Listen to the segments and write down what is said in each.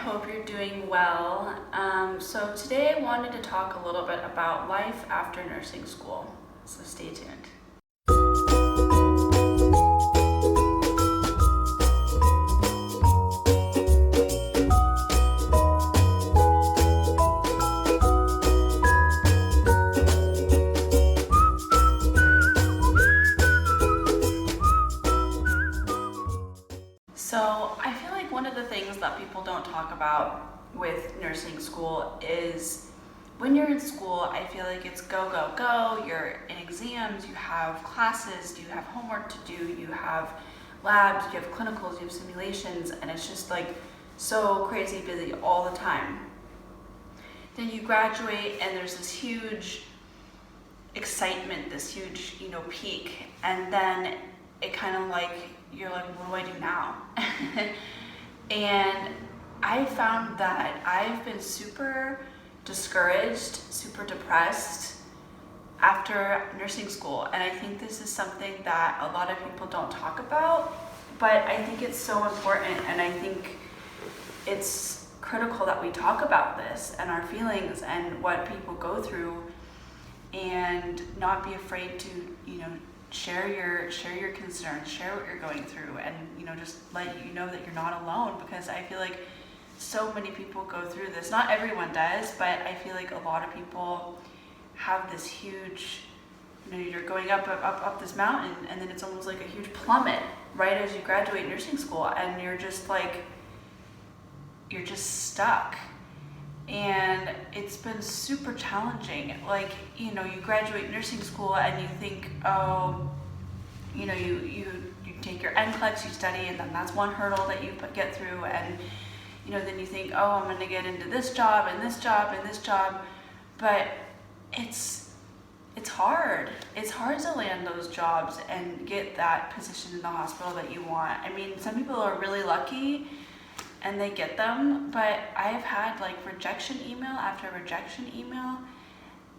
hope you're doing well. So today I wanted to talk a little bit about life after nursing school, so stay tuned. So I feel like one of the things that people don't talk about with nursing school is when you're in school, I feel like it's go, go, go. You're in exams, you have classes, you have homework to do, you have labs, you have clinicals, you have simulations, and it's just like so crazy busy all the time. Then you graduate and there's this huge excitement, this huge, peak, and then it kind of like, you're like, what do I do now? And I found that I've been super discouraged, super depressed after nursing school. And I think this is something that a lot of people don't talk about, but I think it's so important. And I think it's critical that we talk about this and our feelings and what people go through, and not be afraid to, share your concerns, share what you're going through, and just let you know that you're not alone, because I feel like so many people go through this. Not everyone does, but I feel like a lot of people have this huge, you're going up this mountain, and then it's almost like a huge plummet right as you graduate nursing school, and you're just stuck. And it's been super challenging. Like, you graduate nursing school and you think, oh, you take your NCLEX, you study, and then that's one hurdle that you get through. And, then you think, oh, I'm going to get into this job and this job and this job. But it's hard. It's hard to land those jobs and get that position in the hospital that you want. I mean, some people are really lucky and they get them, but I've had rejection email after rejection email,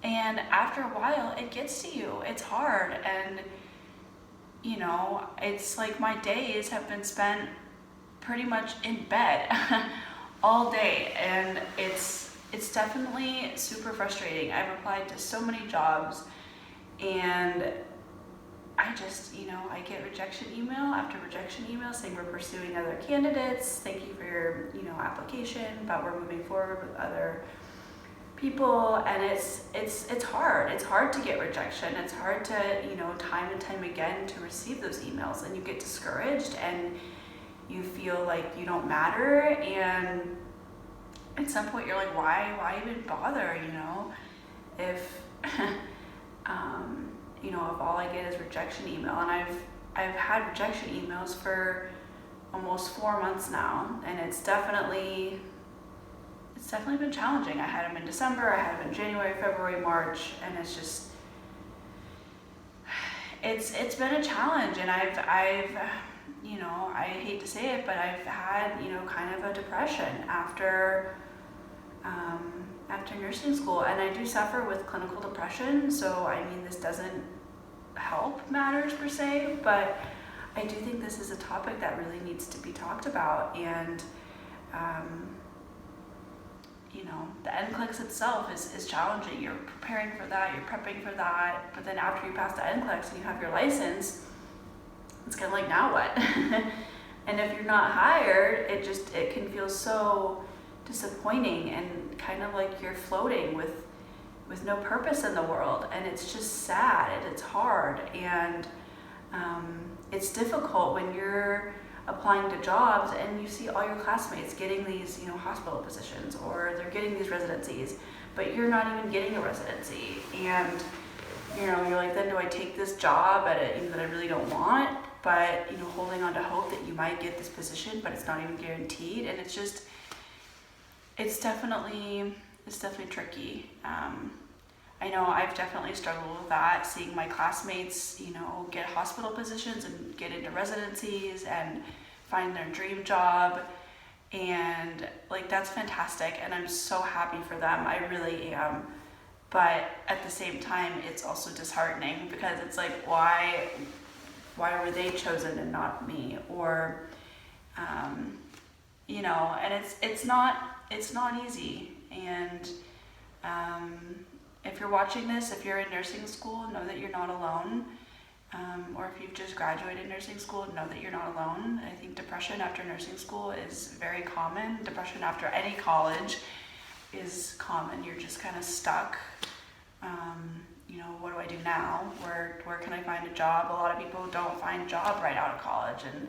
and after a while it gets to you. It's hard, and it's like my days have been spent pretty much in bed all day, and it's definitely super frustrating. I've applied to so many jobs, and I just, I get rejection email after rejection email saying we're pursuing other candidates. Thank you for your, application, but we're moving forward with other people. And it's hard. It's hard to get rejection. It's hard to, time and time again to receive those emails, and you get discouraged and you feel like you don't matter. And at some point you're like, why even bother, if if all I get is rejection email. And I've had rejection emails for almost 4 months now, and it's definitely been challenging. I had them in December, I had them in January, February, March, and it's just, it's been a challenge. And I've I hate to say it, but I've had, kind of a depression after nursing school, and I do suffer with clinical depression, so I mean, this doesn't help matters per se, but I do think this is a topic that really needs to be talked about. And the NCLEX itself is challenging. You're preparing for that, you're prepping for that, but then after you pass the NCLEX and you have your license, it's kind of like, now what? And if you're not hired, it can feel so disappointing, and kind of like you're floating with no purpose in the world. And it's just sad, and it's hard, and it's difficult when you're applying to jobs and you see all your classmates getting these hospital positions, or they're getting these residencies, but you're not even getting a residency. And you're like, then do I take this job that I really don't want, but holding on to hope that you might get this position, but it's not even guaranteed. And it's definitely tricky. I know I've definitely struggled with that, seeing my classmates, get hospital positions and get into residencies and find their dream job. And that's fantastic, and I'm so happy for them. I really am. But at the same time, it's also disheartening, because it's like, why were they chosen and not me? Or and it's not easy. And if you're watching this, if you're in nursing school, know that you're not alone. Or if you've just graduated nursing school, know that you're not alone. I think depression after nursing school is very common. Depression after any college is common. You're just kind of stuck. What do I do now? Where can I find a job? A lot of people don't find a job right out of college, and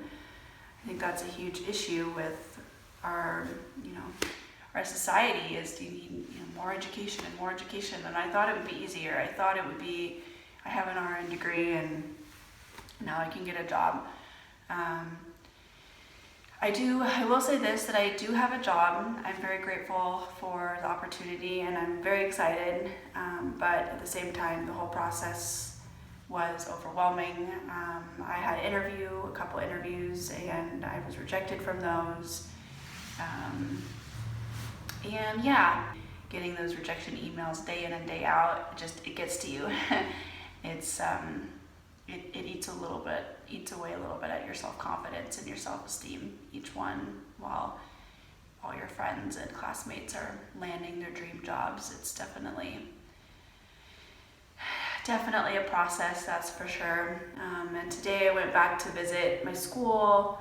I think that's a huge issue with our society. Is you need more education and more education. And I thought it would be easier. I thought it would be, I have an RN degree and now I can get a job. I will say this, that I do have a job. I'm very grateful for the opportunity and I'm very excited. But at the same time, the whole process was overwhelming. I had a couple interviews, and I was rejected from those. And yeah, getting those rejection emails day in and day out, it gets to you. It's it eats away a little bit at your self-confidence and your self-esteem, each one, while all your friends and classmates are landing their dream jobs. It's definitely a process, that's for sure. And today I went back to visit my school,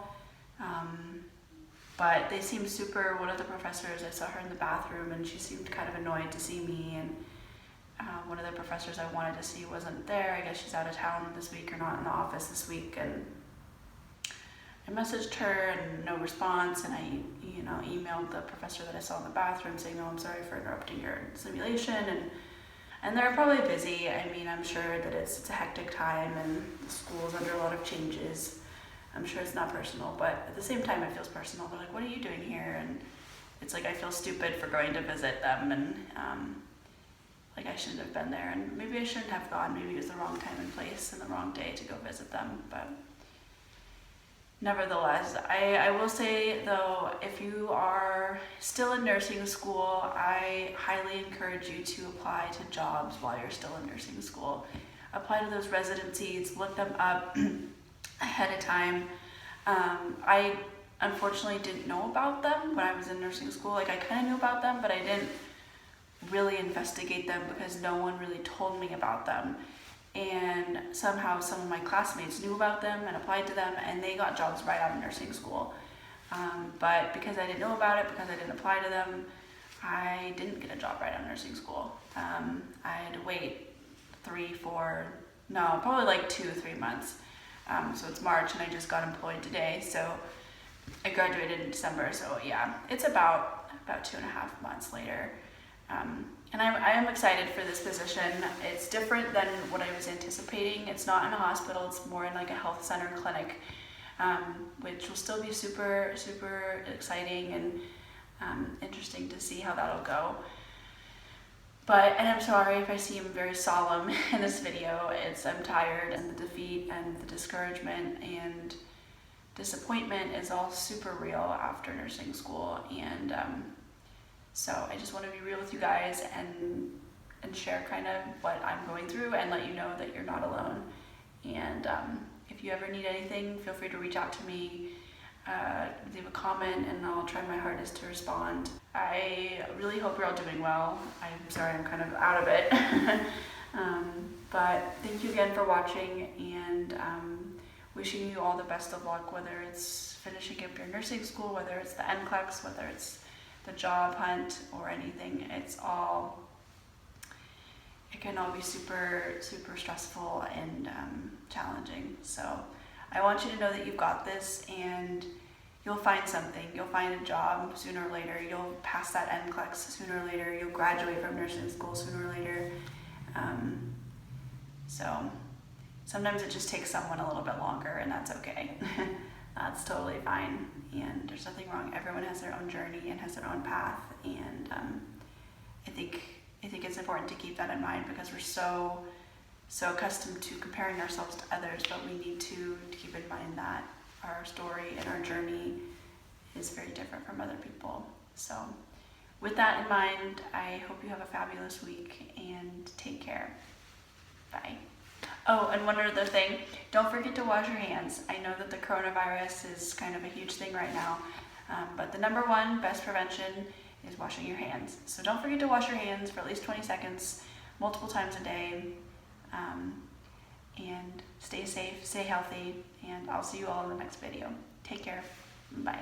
but they seemed one of the professors, I saw her in the bathroom and she seemed kind of annoyed to see me, and one of the professors I wanted to see wasn't there. I guess she's out of town this week or not in the office this week, and I messaged her and no response, and I emailed the professor that I saw in the bathroom saying, "Oh, I'm sorry for interrupting your simulation," and they're probably busy. I mean, I'm sure that it's a hectic time and the school's under a lot of changes. I'm sure it's not personal, but at the same time it feels personal. They're like, "What are you doing here?" And it's like I feel stupid for going to visit them, and like I shouldn't have been there, and maybe I shouldn't have gone. Maybe it was the wrong time and place and the wrong day to go visit them. But nevertheless, I will say though, if you are still in nursing school, I highly encourage you to apply to jobs while you're still in nursing school. Apply to those residencies, look them up ahead of time. I unfortunately didn't know about them when I was in nursing school. Like I kind of knew about them, but I didn't really investigate them because no one really told me about them. And somehow some of my classmates knew about them and applied to them, and they got jobs right out of nursing school. But because I didn't know about it, because I didn't apply to them, I didn't get a job right out of nursing school. I had to wait probably like 2-3 months. So it's March and I just got employed today. So I graduated in December. So yeah, it's about 2.5 months later. And I am excited for this position. It's different than what I was anticipating. It's not in a hospital, it's more in like a health center clinic, which will still be super, super exciting and interesting to see how that'll go. And I'm sorry if I seem very solemn in this video. I'm tired, and the defeat and the discouragement and disappointment is all super real after nursing school. And so I just want to be real with you guys and share kind of what I'm going through and let you know that you're not alone. And if you ever need anything, feel free to reach out to me, leave a comment, and I'll try my hardest to respond. I really hope you're all doing well. I'm sorry I'm kind of out of it. But thank you again for watching, and wishing you all the best of luck, whether it's finishing up your nursing school, whether it's the NCLEX, whether it's the job hunt or anything. It can all be super, super stressful and challenging. So I want you to know that you've got this, and you'll find something. You'll find a job sooner or later. You'll pass that NCLEX sooner or later. You'll graduate from nursing school sooner or later. So sometimes it just takes someone a little bit longer, and that's okay. That's totally fine, and there's nothing wrong. Everyone has their own journey and has their own path, and I think it's important to keep that in mind, because we're so accustomed to comparing ourselves to others, but we need to keep in mind that our story and our journey is very different from other people. So with that in mind, I hope you have a fabulous week, and take care. Bye. Oh, and one other thing, don't forget to wash your hands. I know that the coronavirus is kind of a huge thing right now. But the number one best prevention is washing your hands. So don't forget to wash your hands for at least 20 seconds, multiple times a day. And stay safe, stay healthy, and I'll see you all in the next video. Take care. Bye.